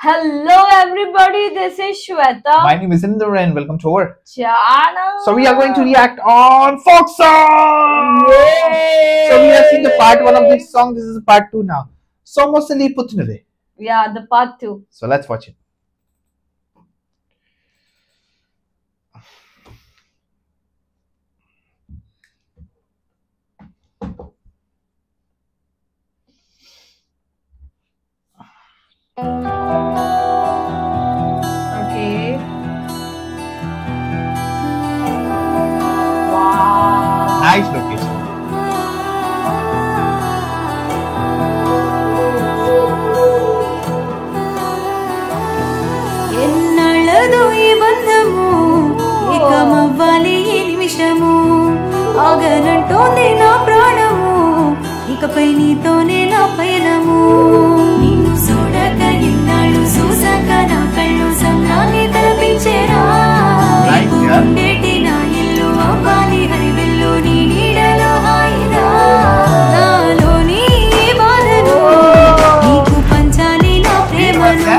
Hello everybody, this is Shweta. My name is Indra and welcome to our channel. So we are going to react on folk song. Yay! So we have seen the part 1 of this song. This is part 2 now. So mostly Putnave. Yeah, the part 2. So let's watch it. Okay. Wow. Nice location. ఎన్నళ్ళదో ఈ బంధము ఏకమవ్వాలి ఈ నిమిషము ఆగనంటోంది నా ప్రాణము ఇకపై నీతోనే నా పయనము నిన్ను చూడక ఎన్నాళ్ళు చూసాక నా కళ్ళు సంద్రాన్ని తలపించేరా ఉండేటి నా ఇల్లు అవ్వాలి హరివెల్లు నీ నీడలో హాయిరా నాలోని ఈ బాధను నీకు పంచాలి నా ప్రేమను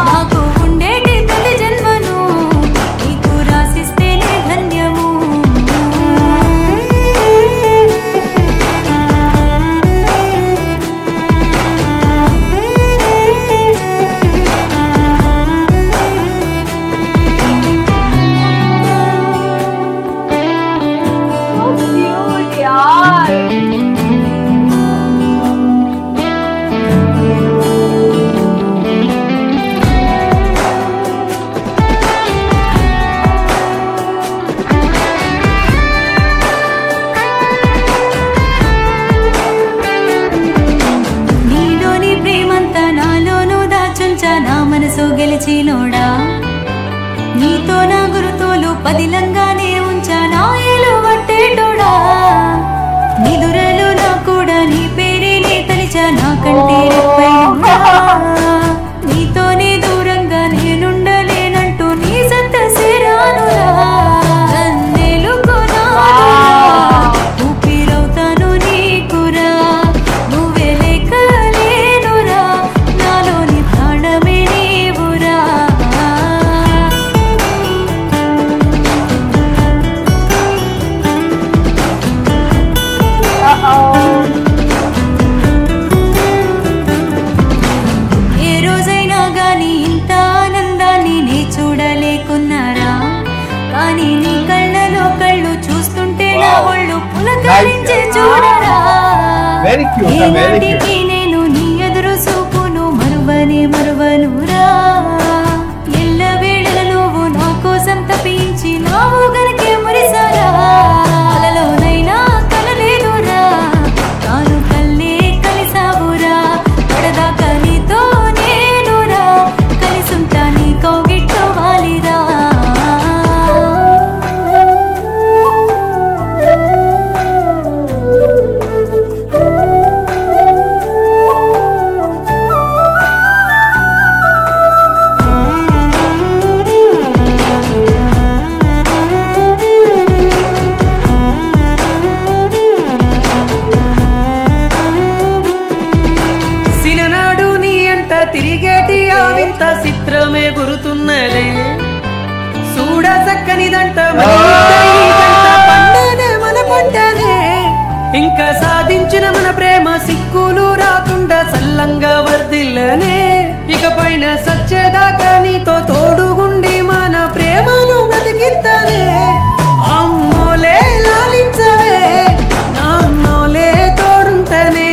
నాకు ఉండేటి తల్లి జన్మను నీకు రాసిస్తేనే ధన్యము So cute, yaar. నీలోని ప్రేమంతా నాలోనూ దాచుంచా నా మనసు గెలిచినోడా నీతో నా గురుతోలు పదిలంగానే ఉంచా నా ఏలు వట్టేటోడా నిదురలు నా కూడా నీ పేరే నే తలిచా నా కంటే రెప్పై ఉన్నా. నీతోనే దూరంగా నేనుండలేనంటూ నీ సంత సేరానురా నన్నేలుకోనా ఊపిరవుతాను నీకురా నువ్వే లేకలేనురా నాలోని ప్రాణమే నీవురా ఏ రోజైనా గాని ఇంత ఆనందాన్ని నే చూడలేకున్నారా కానీ నీ కళ్ళలో కళ్ళు చూస్తుంటే నా ఒళ్ళు పులకరించే చూడరా Very cute, very cute. ఏనాటికి నేను నీ ఎదురు చూపును మరువనురా ఎల్ల వేళల నువ్వు నా కోసం తప్పించి నావు గనకే మురిసారా కలలోనైనా కలలేదురా తాను కల్లే కలిసావురా పడదాకా నీతో నేనురా కలిసుంటా నీ కౌగిట్లో వాలిరా సిననాడు నీ అంట తిరిగేటి ఆ వింత చిత్రమే గురుతున్నదే చూడ చక్కనిదంట పండనే మన పంటనే ఇంకా సాధించిన మన ప్రేమ సిక్కులు రాకుండా సల్లంగా వర్దిల్లనే ఇకపైన సచ్చేదాకా నీతో తోడుగుండి మన ప్రేమను బ్రతికిద్దనే అమ్మోలే లాలించవే నాన్నోలే తోడుంటనే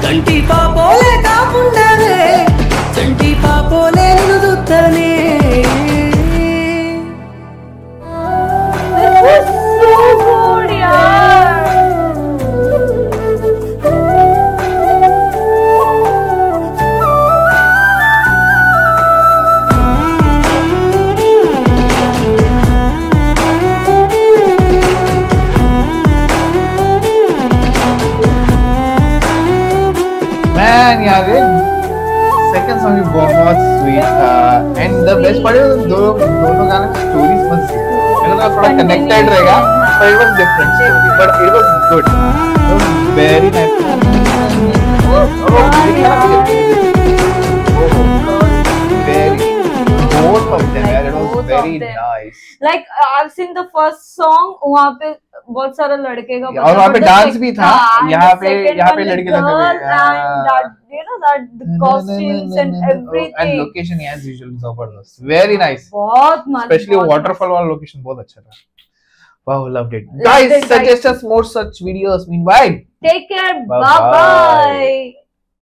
కంటి పాపోలే కాకుండానే చంటి పాపోలే నిలుదుతనే This is so good, yaar. Man, yeah, second song is बहुत sweet and the best part is दोनों गाने stories मस्त है मतलब थोड़ा connected रहेगा but it was different story but it was good it was very nice oh, very them. nice. Like I've seen the first song, वहाँ पे बहुत सारा लड़के का और वहाँ पे डांस भी था, यहाँ पे लड़के लगे थे, and that you know that the costumes and everything. And location as usual जबरदस्त, very nice. बहुत मस्त, Especially बहुत waterfall वाला location बहुत अच्छा था. Wow, loved it. Loved Guys, it, suggest us more such videos. Meanwhile, Take care. Bye-bye. Bye bye.